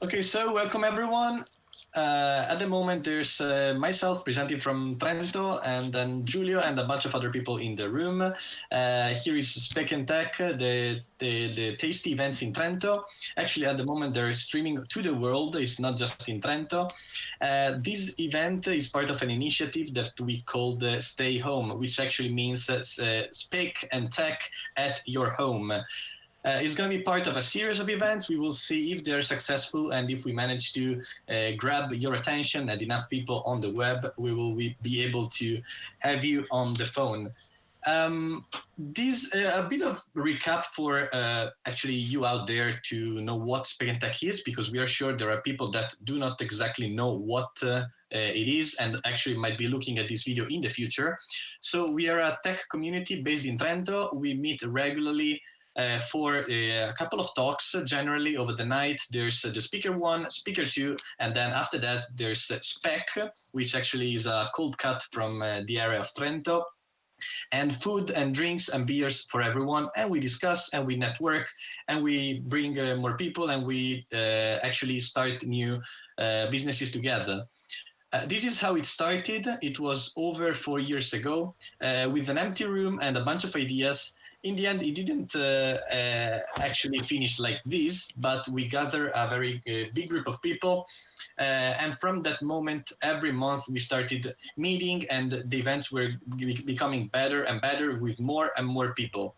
Okay, so welcome everyone. At the moment, there's myself presenting from Trento, and then Giulio and a bunch of other people in the room. Here is Speck&Tech, the tasty events in Trento. Actually, at the moment, they're streaming to the world. It's not just in Trento. This event is part of an initiative that we called Stay Home, which actually means Speck&Tech at your home. It's going to be part of a series of events. We will see if they're successful and if we manage to grab your attention and enough people on the web, we will be able to have you on the phone. This a bit of recap for actually you out there to know what Speck&Tech is, because we are sure there are people that do not exactly know what it is and actually might be looking at this video in the future. So we are a tech community based in Trento. We meet regularly for a couple of talks generally over the night. There's the speaker one, speaker two, and then after that there's Speck, which actually is a cold cut from the area of Trento, and food and drinks and beers for everyone. And we discuss and we network and we bring more people and we actually start new businesses together. This is how it started. It was over 4 years ago with an empty room and a bunch of ideas. In the end, it didn't actually finish like this, but we gathered a very big group of people. And from that moment, every month we started meeting, and the events were becoming better and better with more and more people.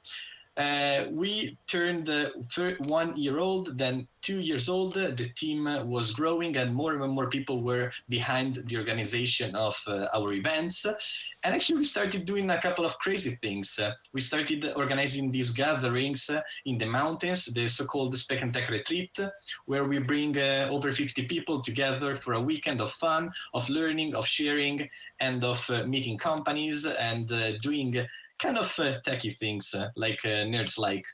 We turned 1 year old, then 2 years old. The team was growing, and more people were behind the organization of our events. And actually, we started doing a couple of crazy things. We started organizing these gatherings in the mountains, the so-called Speck&Tech retreat, where we bring over 50 people together for a weekend of fun, of learning, of sharing, and of meeting companies and doing kind of techy things like nerds like.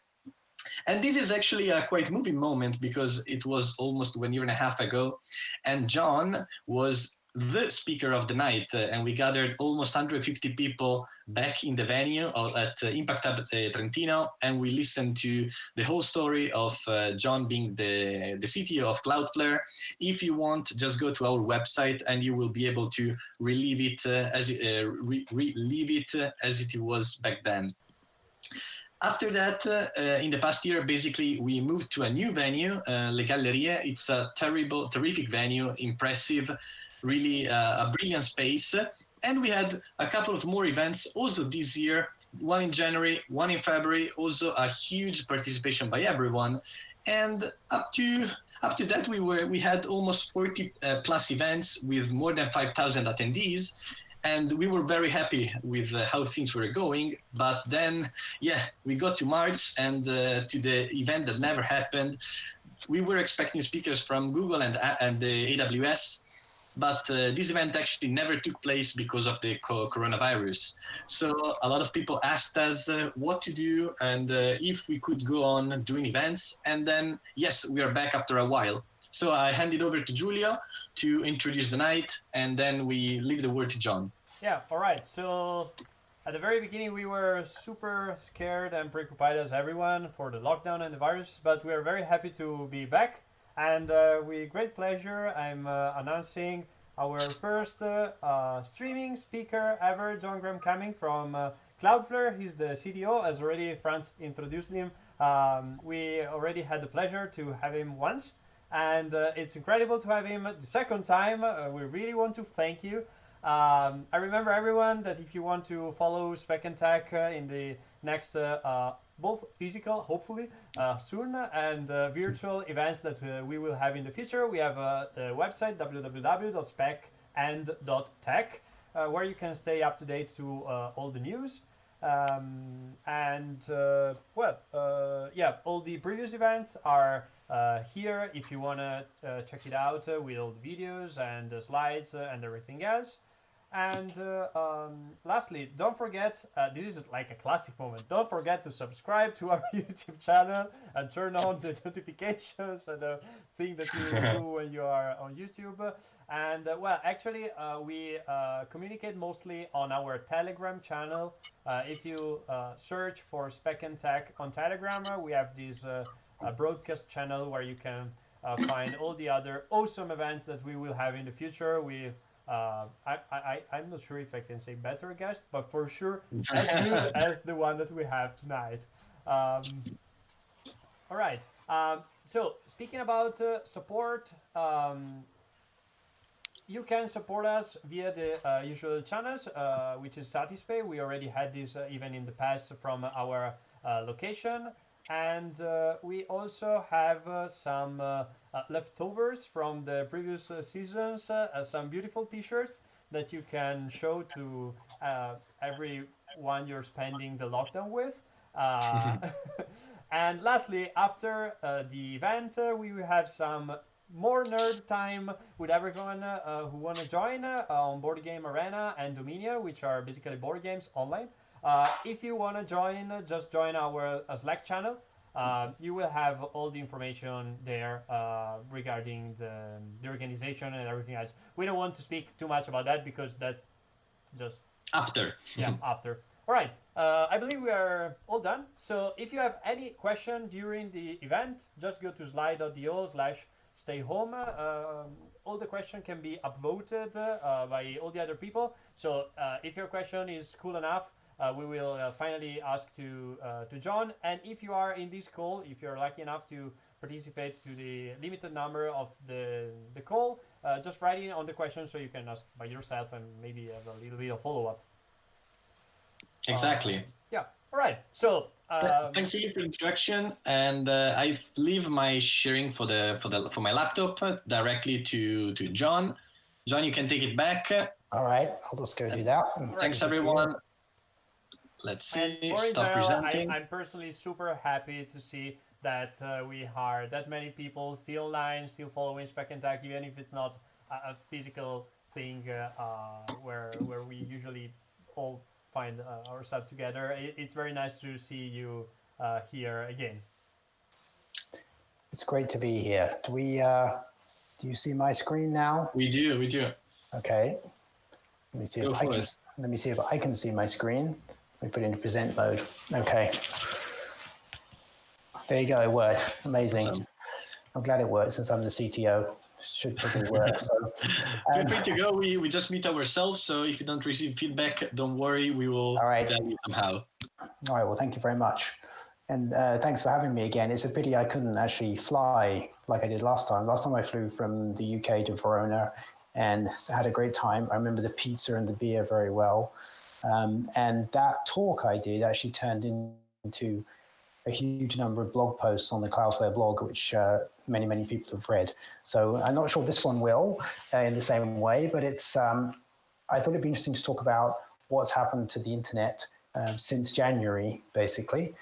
And this is actually a quite moving moment because it was almost 1 year and a half ago, and John was the speaker of the night, and we gathered almost 150 people back in the venue at Impact Hub Trentino, and we listened to the whole story of John being the CTO of Cloudflare. If you want, just go to our website and you will be able to relive it as it was back then. After that, in the past year, basically, we moved to a new venue, Le Gallerie. It's a terrific venue, impressive, really a brilliant space. And we had a couple of more events also this year, one in January, one in February, also a huge participation by everyone. And up to that, we had almost 40 plus events with more than 5,000 attendees. And we were very happy with how things were going. But then, we got to March and to the event that never happened. We were expecting speakers from Google and the AWS, but this event actually never took place because of the coronavirus. So a lot of people asked us what to do and if we could go on doing events. And then, yes, we are back after a while. So I hand it over to Giulio to introduce the night, and then we leave the word to John. Yeah, all right. So at the very beginning, we were super scared and preoccupied as everyone for the lockdown and the virus, but we are very happy to be back. And with great pleasure, I'm announcing our first streaming speaker ever, John Graham-Cumming from Cloudflare. He's the CTO, as already Franz introduced him. We already had the pleasure to have him once. And it's incredible to have him the second time. We really want to thank you. I remember everyone that if you want to follow Speck&Tech in the next both physical, hopefully soon, and virtual events that we will have in the future, we have the website www.speck&tech where you can stay up to date to all the news. All the previous events are here if you want to check it out with all the videos and the slides and everything else. And lastly, don't forget, this is like a classic moment, don't forget to subscribe to our YouTube channel and turn on the notifications and the thing that you do when you are on YouTube. And actually, we communicate mostly on our Telegram channel. If you search for Speck&Tech on Telegram, we have this broadcast channel where you can find all the other awesome events that we will have in the future with I'm not sure if I can say better guests, but for sure as good as the one that we have tonight. All right. So speaking about support, you can support us via the usual channels, which is Satisfy. We already had this even in the past from our location. And we also have some leftovers from the previous seasons, some beautiful t-shirts that you can show to everyone you're spending the lockdown with. Uh, and lastly, after the event, we will have some more nerd time with everyone who want to join on Board Game Arena and Dominia, which are basically board games online. If you want to join, just join our Slack channel. You will have all the information there regarding the organization and everything else. We don't want to speak too much about that because that's just After. yeah after. All right. I believe we are all done. So if you have any question during the event, just go to slide.io/stay home. All the question can be upvoted by all the other people. So if your question is cool enough, we will finally ask to John. And if you are in this call, if you're lucky enough to participate to the limited number of the call, just write in on the question so you can ask by yourself and maybe have a little bit of follow-up. Exactly. Yeah. All right. So thanks Lily for the introduction, and I leave my sharing for my laptop directly to John. John, you can take it back. All right, I'll just go do that. Thanks everyone. Let's see. Stop presenting. I'm personally super happy to see that we are that many people still online, still following Speck&Tech, even if it's not a physical thing where we usually all find ourselves together. It's very nice to see you here again. It's great to be here. Do you see my screen now? We do. Okay. Let me see if I can see my screen. Let me put it into present mode. Okay. There you go. It worked. Amazing. Awesome. I'm glad it worked since I'm the CTO. Should probably work. So, feel free to go. We just meet ourselves. So if you don't receive feedback, don't worry. We will tell you somehow. All right. Well, thank you very much. And thanks for having me again. It's a pity I couldn't actually fly like I did last time. Last time I flew from the UK to Verona and had a great time. I remember the pizza and the beer very well. And that talk I did actually turned into a huge number of blog posts on the Cloudflare blog, which many, many people have read. So I'm not sure this one will in the same way, but it's. I thought it'd be interesting to talk about what's happened to the internet since January, basically,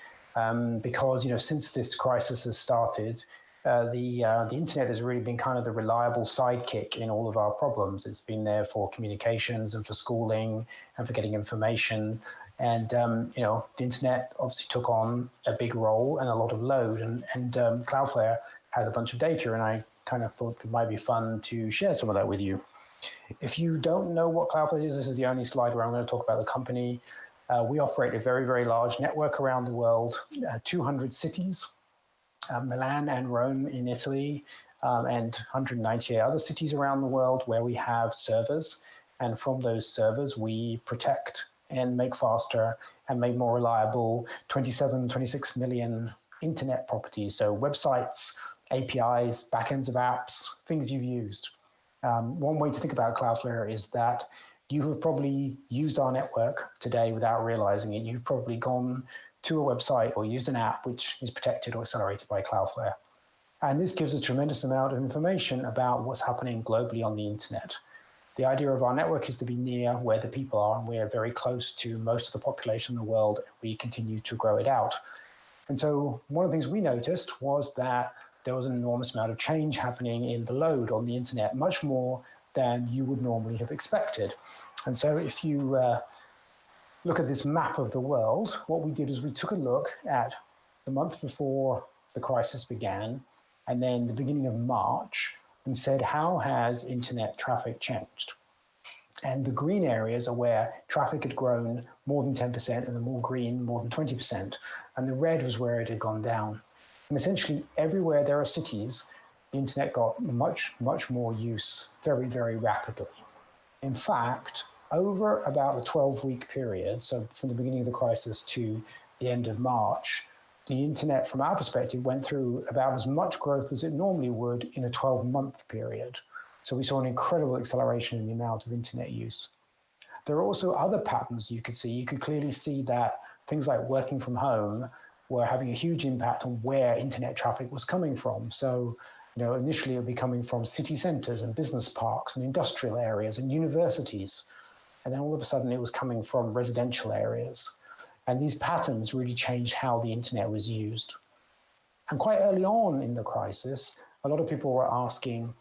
because since this crisis has started, the internet has really been kind of the reliable sidekick in all of our problems. It's been there for communications and for schooling and for getting information. And, the internet obviously took on a big role and a lot of load. And Cloudflare has a bunch of data, and I kind of thought it might be fun to share some of that with you. If you don't know what Cloudflare is, this is the only slide where I'm going to talk about the company. We operate a very, very large network around the world, 200 cities, Milan and Rome in Italy, and 198 other cities around the world where we have servers. And from those servers, we protect and make faster and make more reliable 26 million internet properties. So websites, APIs, backends of apps, things you've used. One way to think about Cloudflare is that you have probably used our network today without realizing it. You've probably gone to a website or used an app which is protected or accelerated by Cloudflare. And this gives a tremendous amount of information about what's happening globally on the internet. The idea of our network is to be near where the people are, and we're very close to most of the population in the world. We continue to grow it out. And so one of the things we noticed was that there was an enormous amount of change happening in the load on the internet, much more than you would normally have expected. And so if you look at this map of the world, what we did is we took a look at the month before the crisis began, and then the beginning of March, and said, how has internet traffic changed? And the green areas are where traffic had grown more than 10%, and the more green, more than 20%. And the red was where it had gone down. And essentially everywhere there are cities, the the internet got much, much more use very, very rapidly. In fact, over about a 12-week period, so from the beginning of the crisis to the end of March, the internet, from our perspective, went through about as much growth as it normally would in a 12-month period. So we saw an incredible acceleration in the amount of internet use. There are also other patterns you could see. You could clearly see that things like working from home were having a huge impact on where internet traffic was coming from. So, initially it would be coming from city centers and business parks and industrial areas and universities. And then all of a sudden it was coming from residential areas. And these patterns really changed how the internet was used. And quite early on in the crisis, a lot of people were asking,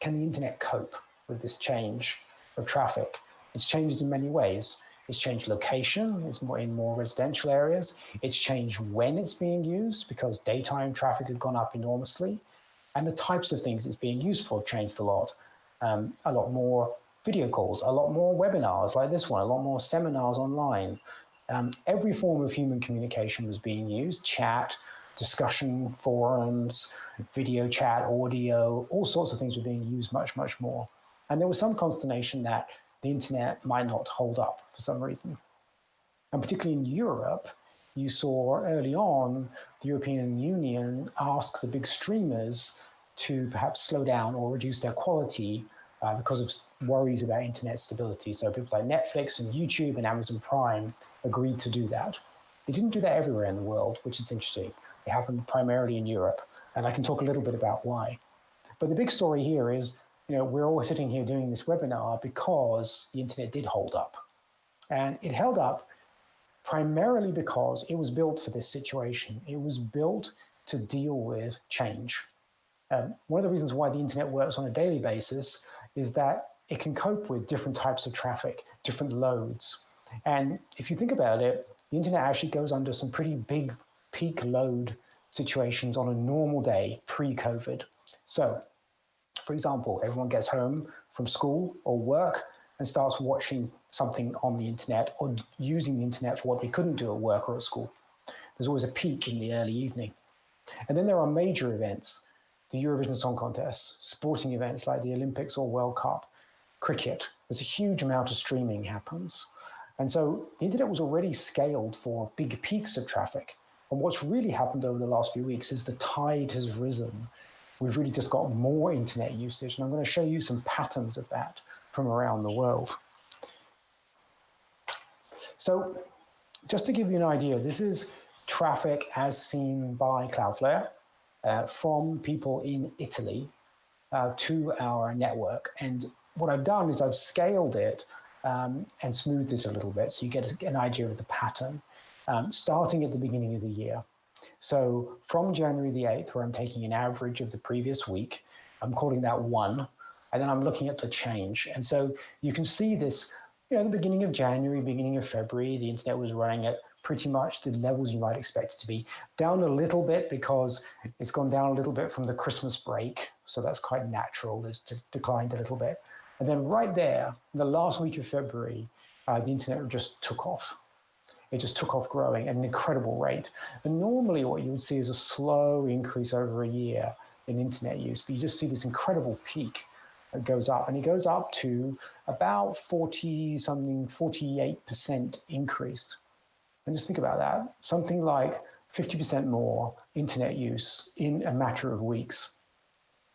can the internet cope with this change of traffic? It's changed in many ways. It's changed location, it's more in more residential areas. It's changed when it's being used because daytime traffic had gone up enormously. And the types of things it's being used for have changed a lot. A lot more video calls, a lot more webinars like this one, a lot more seminars online. Every form of human communication was being used, chat, discussion forums, video chat, audio, all sorts of things were being used much, much more. And there was some consternation that the internet might not hold up for some reason. And particularly in Europe, you saw early on the European Union ask the big streamers to perhaps slow down or reduce their quality because of worries about internet stability. So people like Netflix and YouTube and Amazon Prime agreed to do that. They didn't do that everywhere in the world, which is interesting. It happened primarily in Europe, and I can talk a little bit about why. But the big story here is, we're all sitting here doing this webinar because the internet did hold up. And it held up primarily because it was built for this situation. It was built to deal with change. One of the reasons why the internet works on a daily basis is that it can cope with different types of traffic, different loads. And if you think about it, the internet actually goes under some pretty big peak load situations on a normal day pre-COVID. So, for example, everyone gets home from school or work and starts watching something on the internet or using the internet for what they couldn't do at work or at school. There's always a peak in the early evening. And then there are major events, the Eurovision Song Contest, sporting events like the Olympics or World Cup, cricket. There's a huge amount of streaming happens. And so the internet was already scaled for big peaks of traffic. And what's really happened over the last few weeks is the tide has risen. We've really just got more internet usage. And I'm going to show you some patterns of that from around the world. So just to give you an idea, this is traffic as seen by Cloudflare from people in Italy to our network. And what I've done is I've scaled it and smoothed it a little bit so you get an idea of the pattern, starting at the beginning of the year. So from January the 8th, where I'm taking an average of the previous week, I'm calling that 1, and then I'm looking at the change. And so you can see this, the beginning of January, beginning of February, the internet was running at pretty much the levels you might expect it to be. Down a little bit because it's gone down a little bit from the Christmas break. So that's quite natural, it's declined a little bit. And then right there, the last week of February, the internet just took off. It just took off growing at an incredible rate. And normally what you would see is a slow increase over a year in internet use, but you just see this incredible peak that goes up, and it goes up to about 48% increase. And just think about that, something like 50% more internet use in a matter of weeks.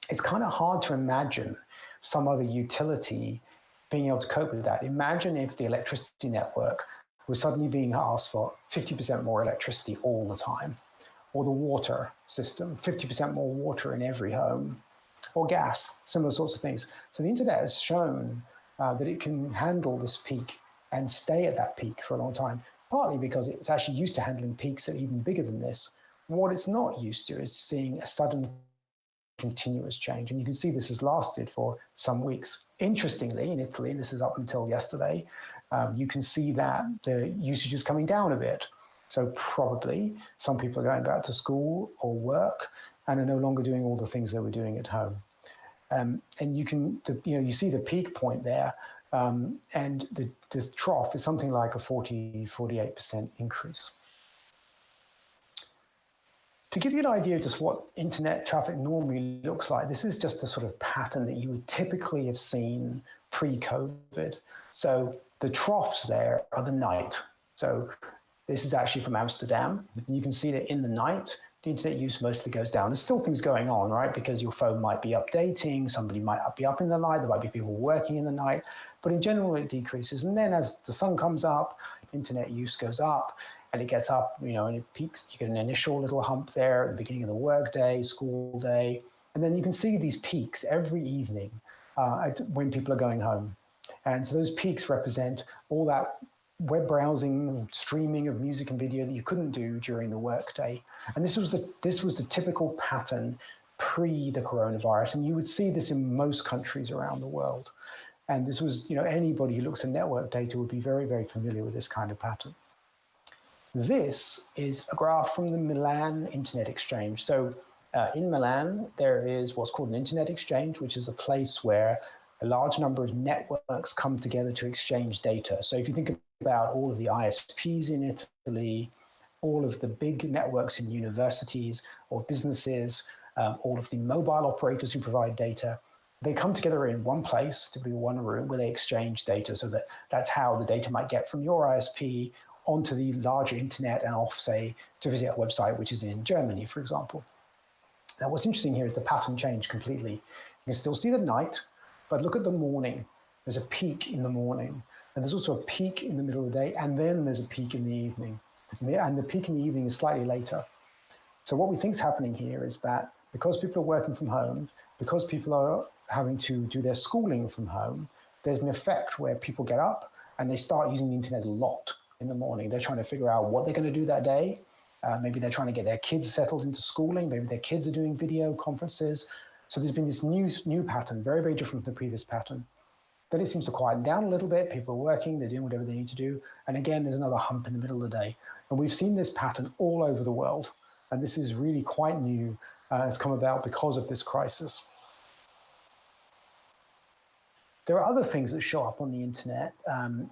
It's kind of hard to imagine some other utility being able to cope with that. Imagine if the electricity network was suddenly being asked for 50% more electricity all the time, or the water system, 50% more water in every home, or gas, similar sorts of things. So the internet has shown that it can handle this peak and stay at that peak for a long time, partly because it's actually used to handling peaks that are even bigger than this. What it's not used to is seeing a sudden continuous change. And you can see this has lasted for some weeks. Interestingly, in Italy, and this is up until yesterday, you can see that the usage is coming down a bit. So probably some people are going back to school or work and are no longer doing all the things they were doing at home. And you can, you see the peak point there, and the trough is something like a 48% increase. To give you an idea of just what internet traffic normally looks like, this is just a sort of pattern that you would typically have seen pre-COVID. So the troughs there are the night. So this is actually from Amsterdam. You can see that in the night, the internet use mostly goes down. There's still things going on, right? Because your phone might be updating, somebody might be up in the night, there might be people working in the night, but in general it decreases. And then as the sun comes up, internet use goes up, and it gets up, and it peaks. You get an initial little hump there at the beginning of the workday, school day, and then you can see these peaks every evening when people are going home. And so those peaks represent all that web browsing, streaming of music and video that you couldn't do during the workday. And this was the typical pattern pre the coronavirus, and you would see this in most countries around the world. And this was, anybody who looks at network data would be very, very familiar with this kind of pattern. This is a graph from the Milan Internet Exchange. So in Milan, there is what's called an Internet Exchange, which is a place where a large number of networks come together to exchange data. So if you think about all of the ISPs in Italy, all of the big networks in universities or businesses, all of the mobile operators who provide data, they come together in one place, to be one room, where they exchange data. So that's how the data might get from your ISP onto the larger internet and off, say, to visit a website which is in Germany, for example. Now, what's interesting here is the pattern changed completely. You can still see the night, but look at the morning. There's a peak in the morning, and there's also a peak in the middle of the day, and then there's a peak in the evening. And the peak in the evening is slightly later. So what we think is happening here is that because people are working from home, because people are having to do their schooling from home, there's an effect where people get up and they start using the internet a lot in the morning. They're trying to figure out what they're going to do that day. Maybe they're trying to get their kids settled into schooling. Maybe their kids are doing video conferences. So there's been this new pattern, very, very different from the previous pattern. Then it seems to quieten down a little bit. People are working, they're doing whatever they need to do. And again, there's another hump in the middle of the day. And we've seen this pattern all over the world. And this is really quite new. It's come about because of this crisis. There are other things that show up on the internet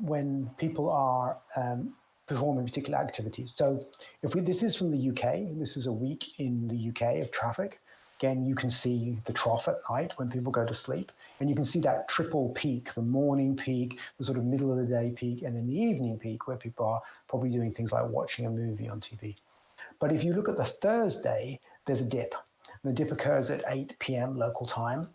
when people are performing particular activities. So this is from the UK, this is a week in the UK of traffic. Again, you can see the trough at night when people go to sleep, and you can see that triple peak, the morning peak, the sort of middle of the day peak, and then the evening peak where people are probably doing things like watching a movie on TV. But if you look at the Thursday, there's a dip. And the dip occurs at 8 p.m. local time.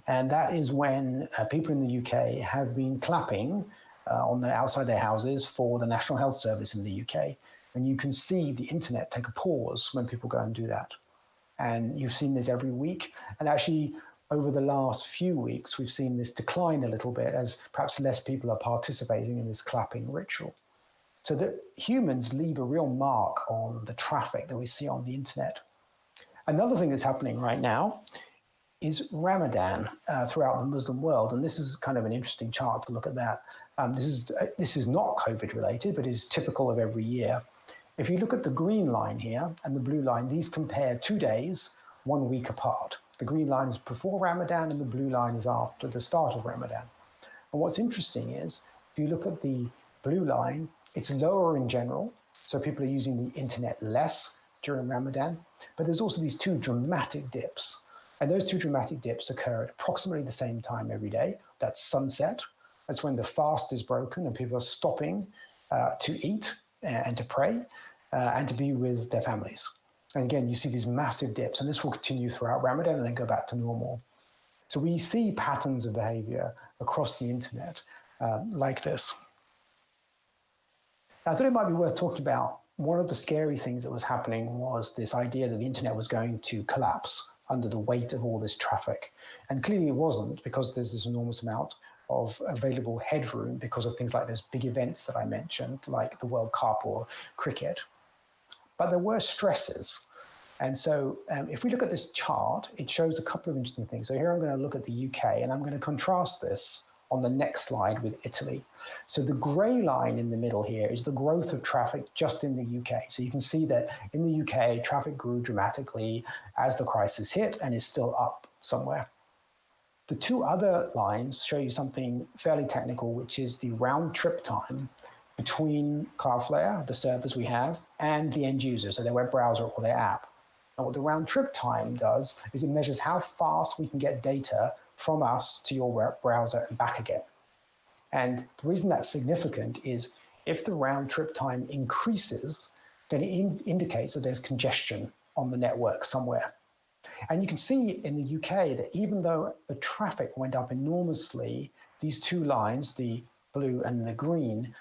And that is when people in the UK have been clapping outside their houses for the National Health Service in the UK. And you can see the internet take a pause when people go and do that. And you've seen this every week. And actually, over the last few weeks, we've seen this decline a little bit as perhaps less people are participating in this clapping ritual. So that humans leave a real mark on the traffic that we see on the internet. Another thing that's happening right now is Ramadan throughout the Muslim world. And this is kind of an interesting chart to look at that. This is not COVID related, but is typical of every year. If you look at the green line here and the blue line, these compare 2 days, 1 week apart. The green line is before Ramadan and the blue line is after the start of Ramadan. And what's interesting is, if you look at the blue line, it's lower in general. So people are using the internet less during Ramadan, but there's also these two dramatic dips. And those two dramatic dips occur at approximately the same time every day. That's sunset. That's when the fast is broken and people are stopping to eat and to pray and to be with their families. And again, you see these massive dips, and this will continue throughout Ramadan and then go back to normal. So we see patterns of behavior across the internet like this. I thought it might be worth talking about one of the scary things that was happening was this idea that the internet was going to collapse under the weight of all this traffic. And clearly it wasn't, because there's this enormous amount of available headroom because of things like those big events that I mentioned, like the World Cup or cricket. But there were stresses. And so if we look at this chart, it shows a couple of interesting things. So here I'm going to look at the UK, and I'm going to contrast this on the next slide with Italy. So the gray line in the middle here is the growth of traffic just in the UK. So you can see that in the UK, traffic grew dramatically as the crisis hit and is still up somewhere. The two other lines show you something fairly technical, which is the round trip time between Cloudflare, the servers we have, and the end user, so their web browser or their app. And what the round trip time does is it measures how fast we can get data from us to your browser and back again. And the reason that's significant is if the round trip time increases, then it indicates that there's congestion on the network somewhere. And you can see in the UK that even though the traffic went up enormously, these two lines, the blue and the green,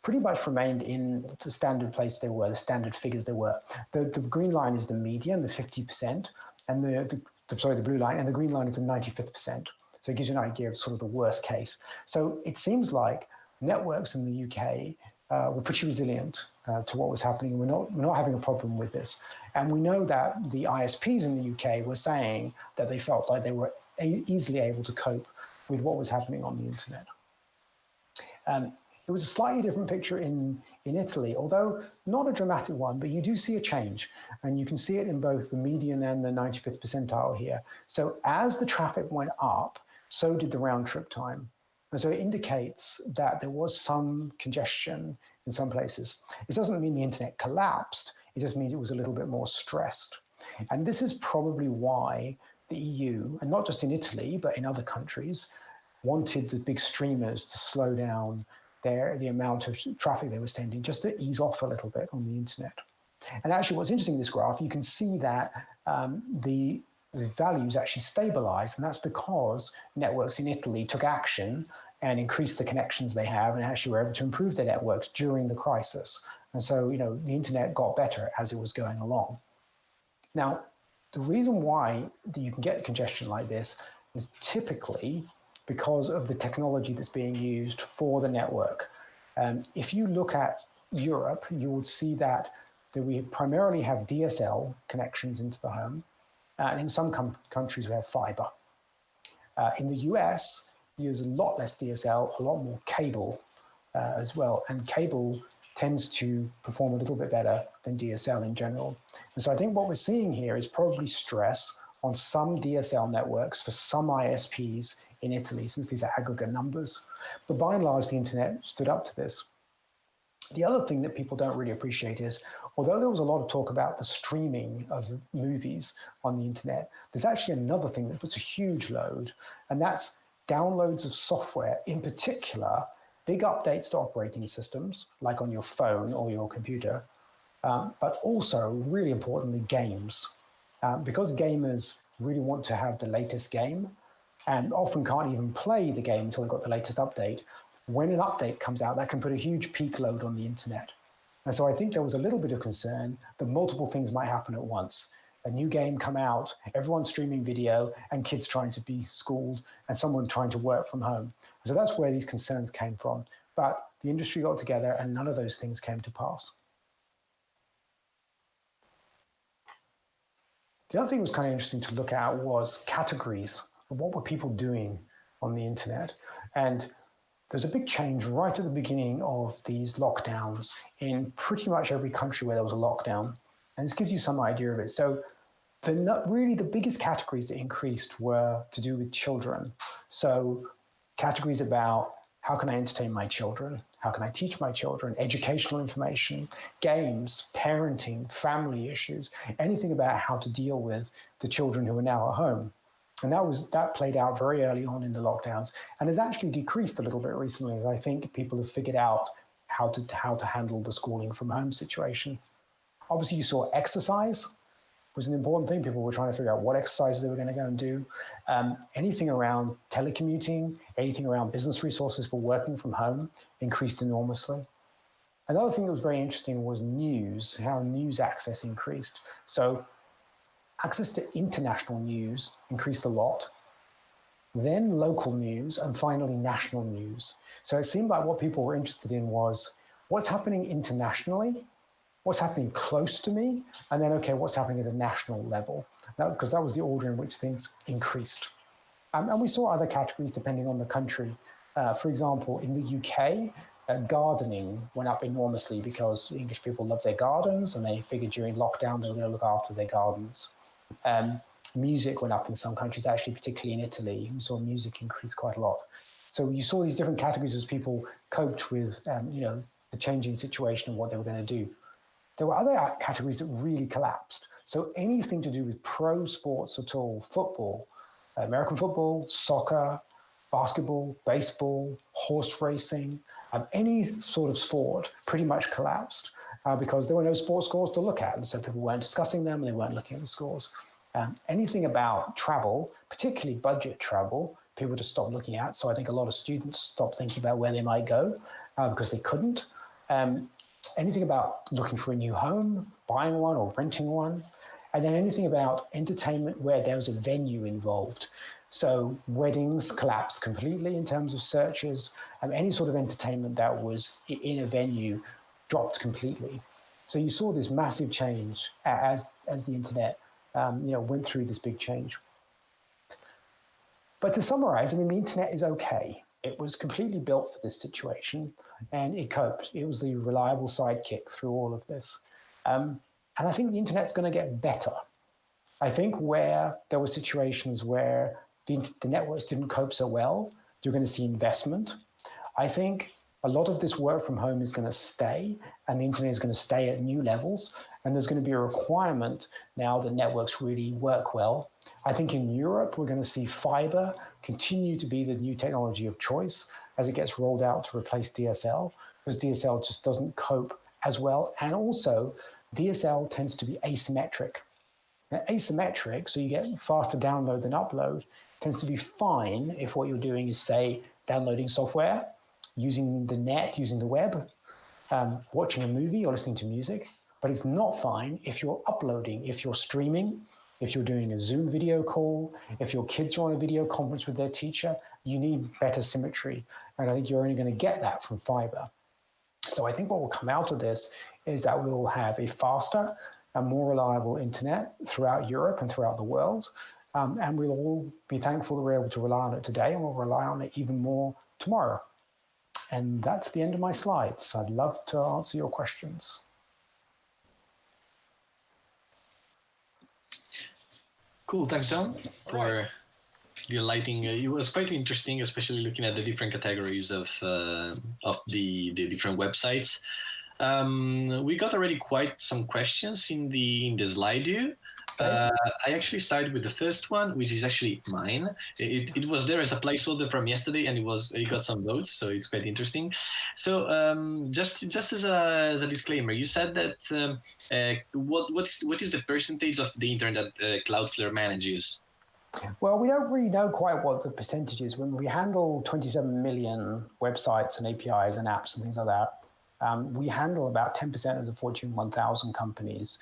pretty much remained in the standard place they were, the standard figures they were. The green line is the median, the 50%, and the blue line, and the green line is the 95th percent. So it gives you an idea of sort of the worst case. So it seems like networks in the UK were pretty resilient to what was happening. We're not having a problem with this. And we know that the ISPs in the UK were saying that they felt like they were easily able to cope with what was happening on the internet. It was a slightly different picture in Italy, although not a dramatic one, but you do see a change. And you can see it in both the median and the 95th percentile here. So as the traffic went up, so did the round trip time. And so it indicates that there was some congestion in some places. It doesn't mean the internet collapsed. It just means it was a little bit more stressed. And this is probably why the EU, and not just in Italy, but in other countries, wanted the big streamers to slow down the amount of traffic they were sending, just to ease off a little bit on the internet. And actually, what's interesting in this graph, you can see that the values actually stabilized, and that's because networks in Italy took action and increased the connections they have, and actually were able to improve their networks during the crisis. And so, the internet got better as it was going along. Now, the reason why you can get congestion like this is typically because of the technology that's being used for the network. If you look at Europe, you will see that we primarily have DSL connections into the home, and in some countries we have fiber. In the US, you use a lot less DSL, a lot more cable as well, and cable tends to perform a little bit better than DSL in general. And so I think what we're seeing here is probably stress on some DSL networks for some ISPs in Italy, since these are aggregate numbers. But by and large, the internet stood up to this. The other thing that people don't really appreciate is, although there was a lot of talk about the streaming of movies on the internet, there's actually another thing that puts a huge load, and that's downloads of software, in particular, big updates to operating systems, like on your phone or your computer, but also, really importantly, games. Because gamers really want to have the latest game, and often can't even play the game until they've got the latest update. When an update comes out, that can put a huge peak load on the internet. And so I think there was a little bit of concern that multiple things might happen at once. A new game come out, everyone streaming video, and kids trying to be schooled, and someone trying to work from home. So that's where these concerns came from. But the industry got together and none of those things came to pass. The other thing that was kind of interesting to look at was categories. What were people doing on the internet? And there's a big change right at the beginning of these lockdowns in pretty much every country where there was a lockdown. And this gives you some idea of it. So the biggest categories that increased were to do with children. So categories about how can I entertain my children? How can I teach my children? Educational information, games, parenting, family issues, anything about how to deal with the children who are now at home. And that played out very early on in the lockdowns, and has actually decreased a little bit recently, as I think people have figured out how to handle the schooling from home situation. Obviously, you saw exercise was an important thing. People were trying to figure out what exercises they were going to go and do. Anything around telecommuting, anything around business resources for working from home increased enormously. Another thing that was very interesting was news, how news access increased. So access to international news increased a lot, then local news, and finally national news. So it seemed like what people were interested in was what's happening internationally, what's happening close to me, and then, okay, what's happening at a national level? Because that was the order in which things increased. And we saw other categories depending on the country. For example, in the UK, gardening went up enormously because English people love their gardens, and they figured during lockdown they were going to look after their gardens. Music went up in some countries, actually, particularly in Italy. We saw music increase quite a lot. So you saw these different categories as people coped with, the changing situation and what they were going to do. There were other categories that really collapsed. So anything to do with pro sports at all, football, American football, soccer, basketball, baseball, horse racing, any sort of sport pretty much collapsed because there were no sports scores to look at. And so people weren't discussing them and they weren't looking at the scores. Anything about travel, particularly budget travel, people just stopped looking at. So I think a lot of students stopped thinking about where they might go because they couldn't. Anything about looking for a new home, buying one or renting one. And then anything about entertainment where there was a venue involved. So weddings collapsed completely in terms of searches, and any sort of entertainment that was in a venue dropped completely. So you saw this massive change as the internet went through this big change. But to summarize, I mean, the internet is okay. It was completely built for this situation, and it coped. It was the reliable sidekick through all of this. And I think the internet's going to get better. I think where there were situations where the networks didn't cope so well, you're going to see investment. I think a lot of this work from home is going to stay, and the internet is going to stay at new levels. And there's going to be a requirement now that networks really work well. I think in Europe, we're going to see fiber continue to be the new technology of choice as it gets rolled out to replace DSL, because DSL just doesn't cope as well. And also, DSL tends to be asymmetric. Now, asymmetric, so you get faster download than upload, tends to be fine if what you're doing is, say, downloading software, using the net, using the web, watching a movie or listening to music. But it's not fine if you're uploading, if you're streaming, if you're doing a Zoom video call, if your kids are on a video conference with their teacher. You need better symmetry. And I think you're only going to get that from fiber. So I think what will come out of this is that we will have a faster and more reliable internet throughout Europe and throughout the world. And we'll all be thankful that we're able to rely on it today, and we'll rely on it even more tomorrow. And that's the end of my slides. I'd love to answer your questions. Cool, thanks, John, for the enlightening. It was quite interesting, especially looking at the different categories of the different websites. We got already quite some questions in the slide view. I actually started with the first one, which is actually mine. It was there as a placeholder from yesterday, and it got some votes, so it's quite interesting. So just as a disclaimer, you said that what is the percentage of the internet that Cloudflare manages? Well, we don't really know quite what the percentage is. When we handle 27 million websites and APIs and apps and things like that, we handle about 10% of the Fortune 1000 companies.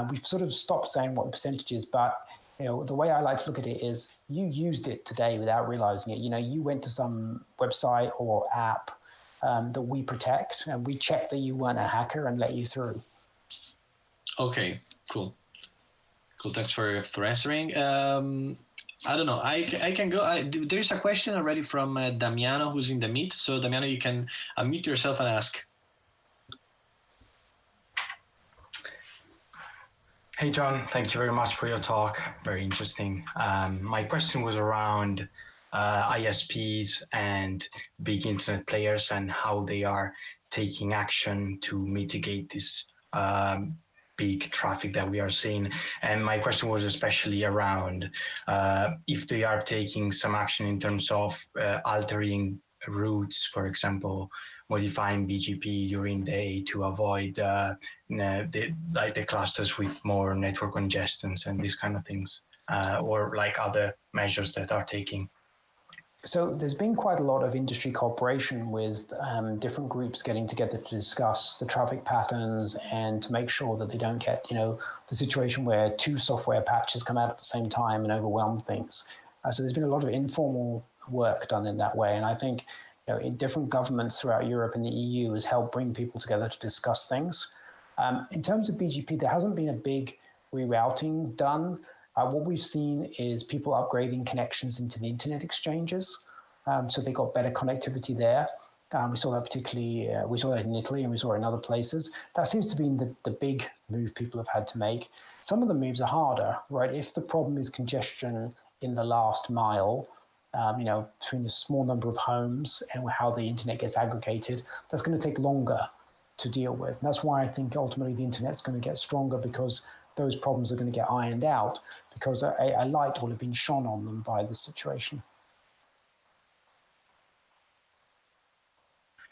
We've sort of stopped saying what the percentage is, but the way I like to look at it is you used it today without realizing it. You went to some website or app that we protect, and we checked that you weren't a hacker and let you through. Okay, cool. Thanks for answering. I don't know. I can go. There is a question already from Damiano, who's in the meet. So Damiano, you can unmute yourself and ask. Hey, John, thank you very much for your talk. Very interesting. My question was around ISPs and big internet players and how they are taking action to mitigate this big traffic that we are seeing. And my question was especially around if they are taking some action in terms of altering routes, for example, modifying BGP during the day to avoid the clusters with more network congestions and these kind of things, or like other measures that are taking. So there's been quite a lot of industry cooperation with different groups getting together to discuss the traffic patterns and to make sure that they don't get, the situation where two software patches come out at the same time and overwhelm things. So there's been a lot of informal work done in that way. And I think in different governments throughout Europe and the EU has helped bring people together to discuss things. In terms of BGP, there hasn't been a big rerouting done. What we've seen is people upgrading connections into the internet exchanges. So they got better connectivity there. We saw that particularly, we saw that in Italy and we saw it in other places. That seems to be the big move people have had to make. Some of the moves are harder, right? If the problem is congestion in the last mile, between the small number of homes and how the internet gets aggregated, that's going to take longer to deal with. And that's why I think ultimately the internet's going to get stronger, because those problems are going to get ironed out because a light will have been shone on them by this situation.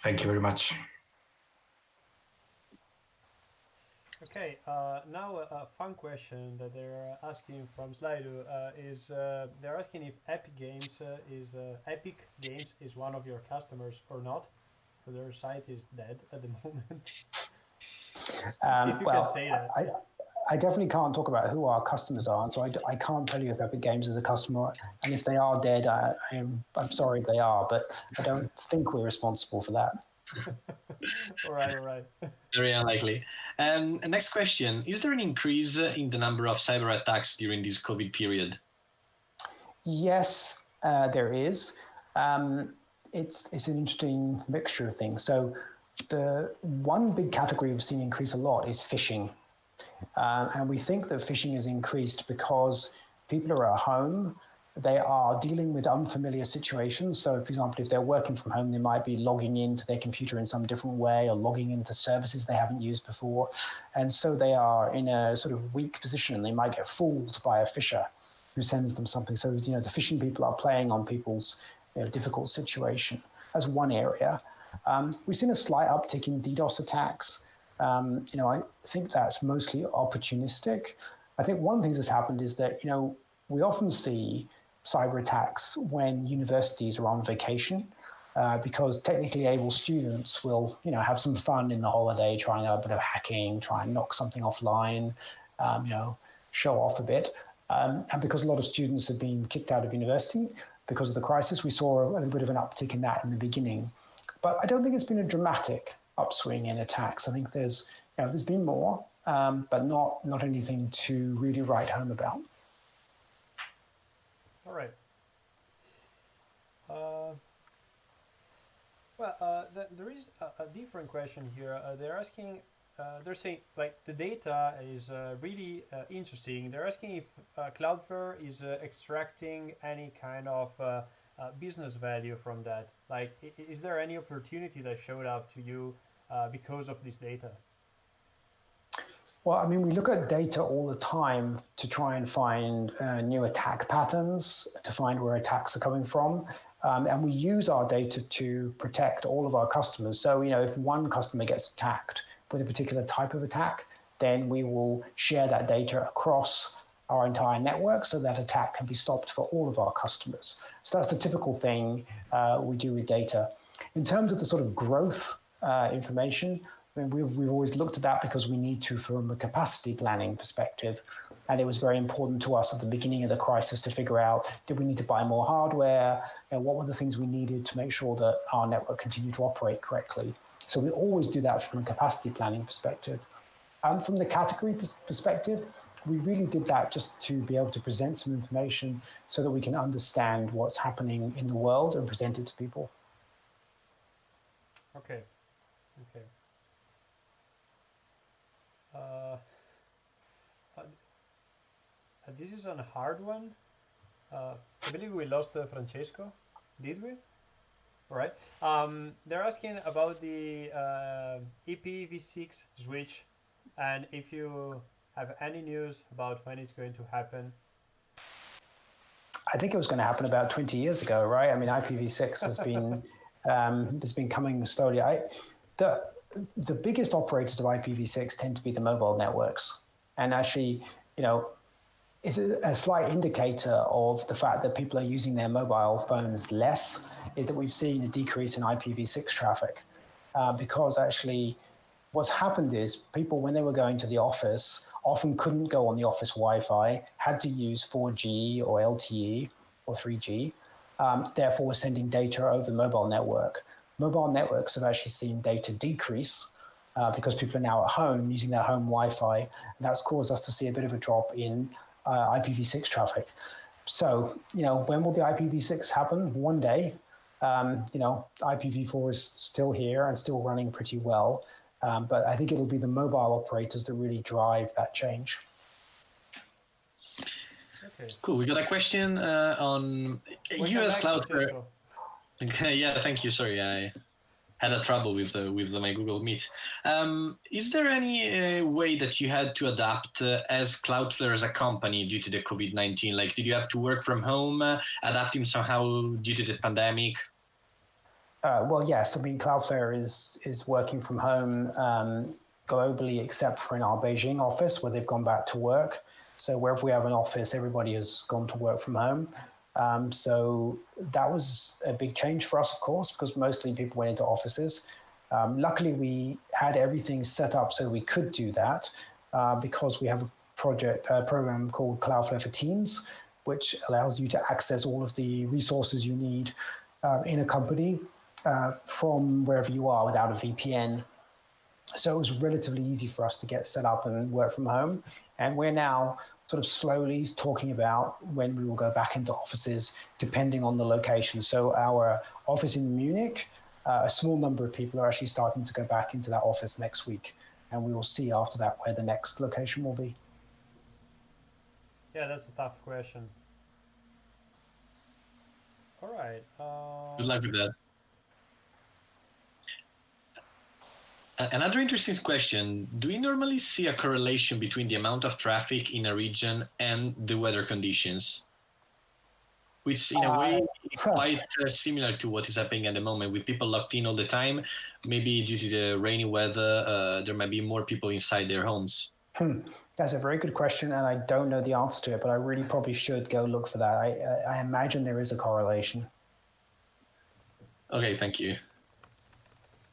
Thank you very much. Okay, now a fun question that they're asking from Slido is they're asking if Epic Games is one of your customers or not. So their site is dead at the moment. If you well, can say that. I definitely can't talk about who our customers are, and so I can't tell you if Epic Games is a customer. And if they are dead, I'm sorry if they are, but I don't think we're responsible for that. All right. Very unlikely. And next question, is there an increase in the number of cyber attacks during this COVID period? Yes, there is. It's an interesting mixture of things. So the one big category we've seen increase a lot is phishing. And we think that phishing has increased because people are at home, they are dealing with unfamiliar situations. So, for example, if they're working from home, they might be logging into their computer in some different way or logging into services they haven't used before. And so they are in a sort of weak position. They might get fooled by a phisher who sends them something. So, the phishing people are playing on people's difficult situation. That's one area. We've seen a slight uptick in DDoS attacks. I think that's mostly opportunistic. I think one of the things that's happened is that, we often see cyber attacks when universities are on vacation, because technically able students will, have some fun in the holiday, trying a bit of hacking, try and knock something offline, show off a bit. And because a lot of students have been kicked out of university because of the crisis, we saw a little bit of an uptick in that in the beginning. But I don't think it's been a dramatic upswing in attacks. I think there's been more, but not anything to really write home about. All right. There is a different question here. They're asking, they're saying like the data is really interesting. They're asking if Cloudflare is extracting any kind of business value from that. Like, is there any opportunity that showed up to you because of this data? Well, we look at data all the time to try and find new attack patterns, to find where attacks are coming from. And we use our data to protect all of our customers. So, if one customer gets attacked with a particular type of attack, then we will share that data across our entire network so that attack can be stopped for all of our customers. So that's the typical thing we do with data. In terms of the sort of growth information, we've always looked at that because we need to from a capacity planning perspective. And it was very important to us at the beginning of the crisis to figure out, did we need to buy more hardware? What were the things we needed to make sure that our network continued to operate correctly? So we always do that from a capacity planning perspective. And from the category perspective, we really did that just to be able to present some information so that we can understand what's happening in the world and present it to people. Okay. This is a hard one. I believe we lost Francesco. Did we? All right. They're asking about the IPv6 switch, and if you have any news about when it's going to happen. I think it was going to happen about 20 years ago, right? IPv6 has been coming slowly. The biggest operators of IPv6 tend to be the mobile networks, and actually, it's a slight indicator of the fact that people are using their mobile phones less, is that we've seen a decrease in IPv6 traffic. Because actually what's happened is people, when they were going to the office, often couldn't go on the office Wi-Fi, had to use 4G or LTE or 3G, therefore we're sending data over the mobile network. Mobile networks have actually seen data decrease because people are now at home using their home Wi-Fi. And that's caused us to see a bit of a drop in IPv6 traffic. So, when will the IPv6 happen? One day. IPv4 is still here and still running pretty well. But I think it'll be the mobile operators that really drive that change. Okay. Cool. We got a question on US Cloudflare. Yeah, thank you. Sorry, had a trouble with my Google Meet. Is there any way that you had to adapt as Cloudflare as a company due to the COVID-19? Like, did you have to work from home, adapting somehow due to the pandemic? Well, yes. I mean, Cloudflare is working from home globally, except for in our Beijing office where they've gone back to work. So wherever we have an office, everybody has gone to work from home. So that was a big change for us, of course, because mostly people went into offices. Luckily, we had everything set up so we could do that because we have a program called Cloudflare for Teams, which allows you to access all of the resources you need in a company from wherever you are without a VPN. So it was relatively easy for us to get set up and work from home. And we're now sort of slowly talking about when we will go back into offices, depending on the location. So our office in Munich, a small number of people are actually starting to go back into that office next week. And we will see after that where the next location will be. Yeah, that's a tough question. All right. Good luck with that. Another interesting question, do we normally see a correlation between the amount of traffic in a region and the weather conditions? Which in a way is quite similar to what is happening at the moment with people locked in all the time. Maybe due to the rainy weather, there might be more people inside their homes. That's a very good question, and I don't know the answer to it, but I really probably should go look for that. I imagine there is a correlation. Okay, thank you.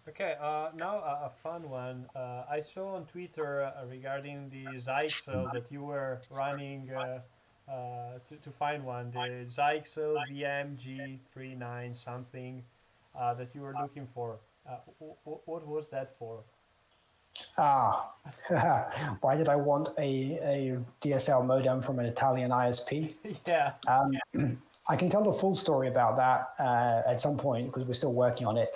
Okay, now a fun one. I saw on Twitter regarding the Zyxel that you were running to find one, the Zyxel VMG39 something that you were looking for. What was that for? Why did I want a DSL modem from an Italian ISP? Yeah. I can tell the full story about that at some point because we're still working on it.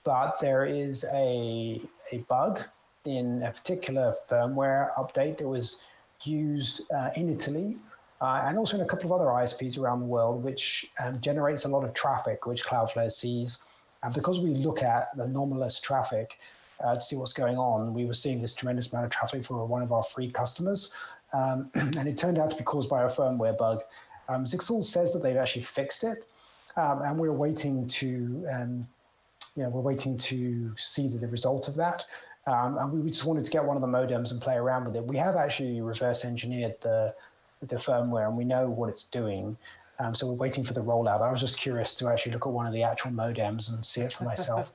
But there is a bug in a particular firmware update that was used in Italy and also in a couple of other ISPs around the world, which generates a lot of traffic, which Cloudflare sees. And because we look at the anomalous traffic to see what's going on, we were seeing this tremendous amount of traffic for one of our free customers. And it turned out to be caused by a firmware bug. Zyxel says that they've actually fixed it. And we're waiting to see the result of that. And we just wanted to get one of the modems and play around with it. We have actually reverse engineered the firmware and we know what it's doing. So we're waiting for the rollout. I was just curious to actually look at one of the actual modems and see it for myself.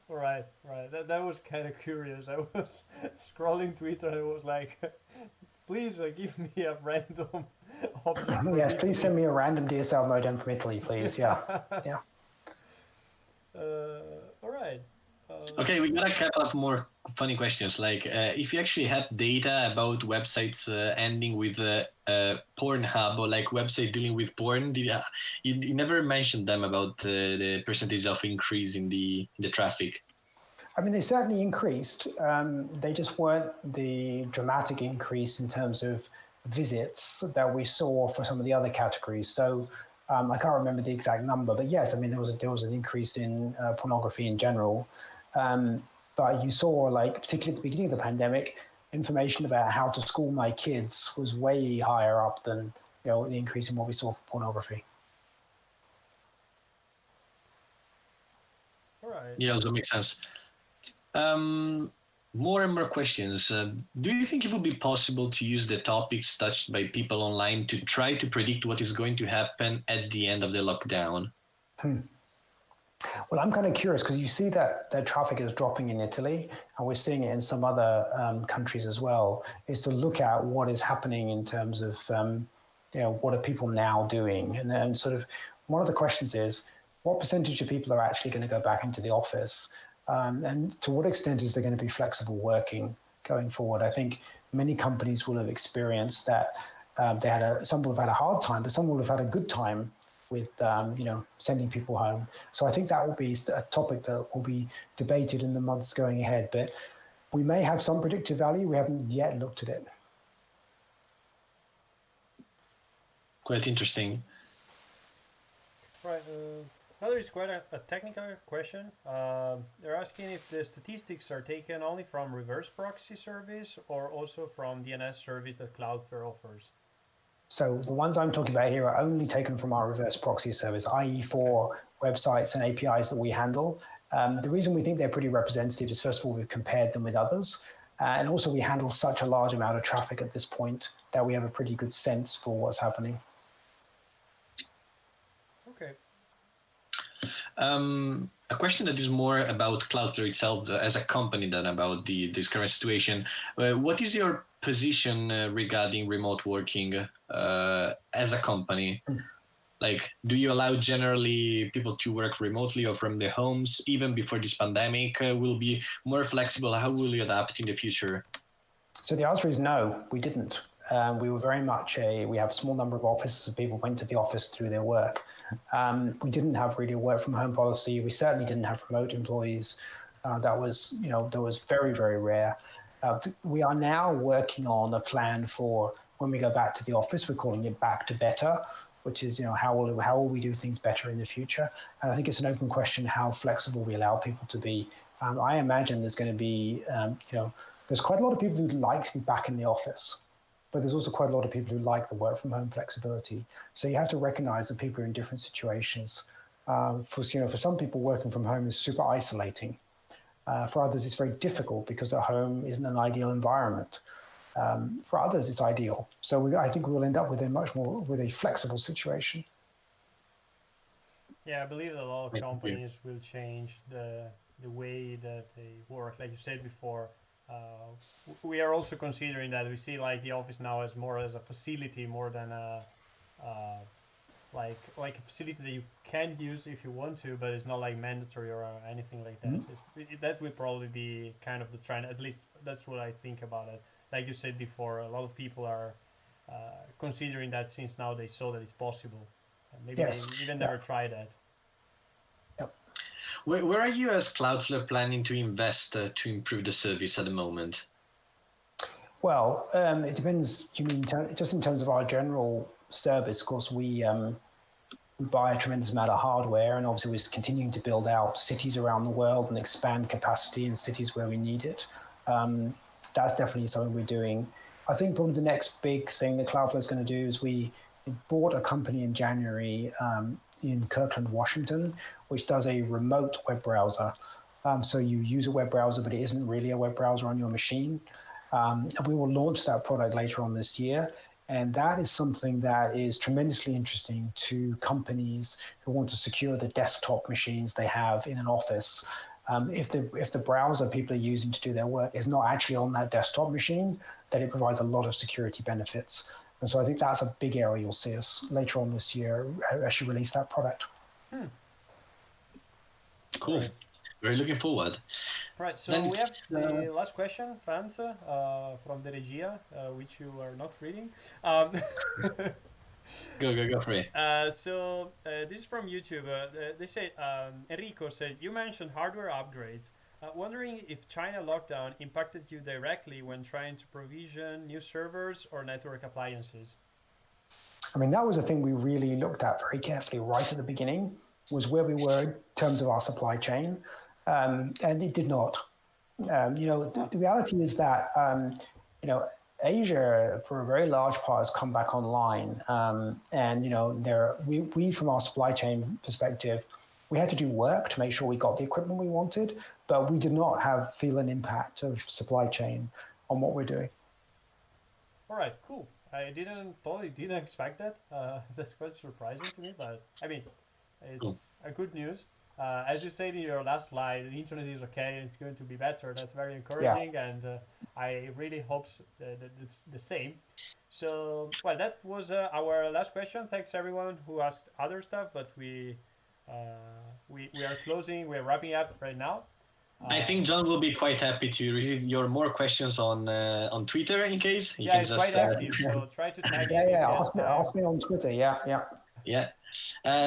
Right. That was kind of curious. I was scrolling Twitter and it was like, please give me a random option. Yes, please send me a random DSL modem from Italy, please. Yeah. All right. Okay, we got a couple of more funny questions. Like, if you actually have data about websites ending with Pornhub or like website dealing with porn, you never mentioned them about the percentage of increase in the traffic. I mean, they certainly increased. They just weren't the dramatic increase in terms of visits that we saw for some of the other categories. So I can't remember the exact number, but yes, I mean, there was an increase in pornography in general. But you saw, like, particularly at the beginning of the pandemic, information about how to school my kids was way higher up than the increase in what we saw for pornography. All right. Yeah, also makes sense. More and more questions. Do you think it would be possible to use the topics touched by people online to try to predict what is going to happen at the end of the lockdown? Well, I'm kind of curious because you see that traffic is dropping in Italy, and we're seeing it in some other countries as well, is to look at what is happening in terms of, what are people now doing? And sort of one of the questions is, what percentage of people are actually going to go back into the office? And to what extent is there going to be flexible working going forward? I think many companies will have experienced that some will have had a hard time, but some will have had a good time with sending people home. So I think that will be a topic that will be debated in the months going ahead. But we may have some predictive value. We haven't yet looked at it. Quite interesting. Right. Well, there's quite a technical question. They're asking if the statistics are taken only from reverse proxy service or also from DNS service that Cloudflare offers. So the ones I'm talking about here are only taken from our reverse proxy service, i.e. for websites and APIs that we handle. The reason we think they're pretty representative is, first of all, we've compared them with others. And also we handle such a large amount of traffic at this point that we have a pretty good sense for what's happening. Okay. A question that is more about Cloudflare itself as a company than about this current situation. What is your position regarding remote working as a company? Like, do you allow generally people to work remotely or from their homes even before this pandemic will be more flexible? How will you adapt in the future? So the answer is no, we didn't. We were very much we have a small number of offices and people went to the office through their work. We didn't have really a work from home policy. We certainly didn't have remote employees. That was very, very rare. We are now working on a plan for when we go back to the office. We're calling it back to better, which is, how will we do things better in the future? And I think it's an open question how flexible we allow people to be. I imagine there's going to be, there's quite a lot of people who like to be back in the office, but there's also quite a lot of people who like the work from home flexibility. So you have to recognize that people are in different situations. For some people, working from home is super isolating. For others, it's very difficult because at home isn't an ideal environment. For others, it's ideal. So I think we'll end up with a flexible situation. Yeah, I believe that a lot of companies will change the way that they work. Like you said before, we are also considering that we see like the office now as more as a facility more than like a facility that you can use if you want to, but it's not like mandatory or anything like that. Mm-hmm. That will probably be kind of the trend. At least that's what I think about it. Like you said before, a lot of people are considering that since now they saw that it's possible. Maybe yes. They even never tried that. Yep. Where are you as Cloudflare planning to invest to improve the service at the moment? Well, it depends. You mean just in terms of our general service? Of course, we buy a tremendous amount of hardware, and obviously we're continuing to build out cities around the world and expand capacity in cities where we need it. That's definitely something we're doing. I think probably the next big thing that Cloudflare is going to do is we bought a company in January in Kirkland, Washington, which does a remote web browser. So you use a web browser, but it isn't really a web browser on your machine. And we will launch that product later on this year. And that is something that is tremendously interesting to companies who want to secure the desktop machines they have in an office. If the browser people are using to do their work is not actually on that desktop machine, then it provides a lot of security benefits. And so I think that's a big area you'll see us later on this year actually release that product. Cool. Right. Very looking forward. Right, so then we have the last question, Franz, from the Regia, which you are not reading. Go for it. So this is from YouTube. They say, Enrico said, you mentioned hardware upgrades. Wondering if China lockdown impacted you directly when trying to provision new servers or network appliances? I mean, that was a thing we really looked at very carefully right at the beginning, was where we were in terms of our supply chain. And it did not. The reality is that, Asia, for a very large part, has come back online. We from our supply chain perspective, we had to do work to make sure we got the equipment we wanted, but we did not feel an impact of supply chain on what we're doing. All right, cool. I totally didn't expect that. That's quite surprising to me, but I mean, it's cool. A good news. As you said in your last slide, the internet is okay and it's going to be better. That's very encouraging, and I really hope that it's the same. So, well, that was our last question. Thanks everyone who asked other stuff, but we are closing. We're wrapping up right now. I think John will be quite happy to receive your more questions on Twitter in case. He can just, quite active. So try to tag him. Ask me on Twitter. Yeah.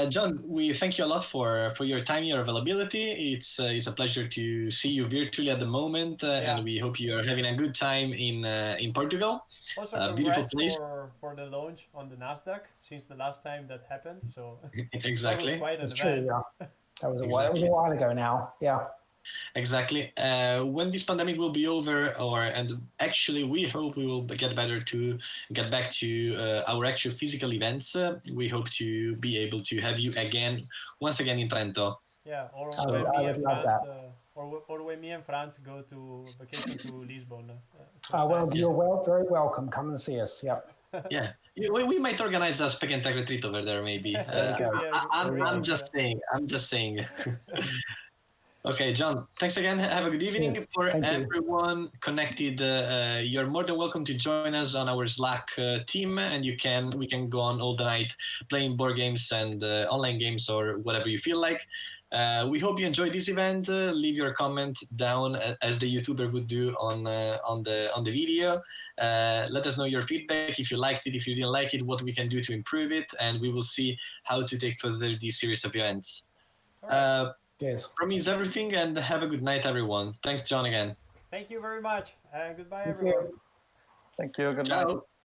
John, we thank you a lot for your time, your availability. It's a pleasure to see you virtually at the moment, and we hope you are having a good time in Portugal. Also, beautiful place for for the launch on the Nasdaq since the last time that happened. So that was Exactly. quite an It's event. true. Yeah, that was a Exactly. while ago now. Yeah. Exactly. When this pandemic will be over, and actually we hope we will get better to get back to our actual physical events. We hope to be able to have you again, once again in Trento. Yeah, or I when would, me I would and love France, that. or when me and France go to vacation to Lisbon first Well, time. you're very welcome. Come and see us. Yep. Yeah, we might organize a Speck&Tech retreat over there, maybe. There you Could go. be a I'm, great I'm idea. just saying. I'm just saying. Okay, John, thanks again. Have a good evening. Cheers. For Thank you. everyone connected, you're more than welcome to join us on our Slack team, and we can go on all the night playing board games and online games or whatever you feel like. We hope you enjoyed this event. Leave your comment down as the YouTuber would do on the video. Let us know your feedback, if you liked it, if you didn't like it, what we can do to improve it, and we will see how to take further this series of events. All right. Cheers. From me is everything, and have a good night, everyone. Thanks, John, again. Thank you very much, and goodbye, Thank everyone. you. Thank you. Good night. Ciao.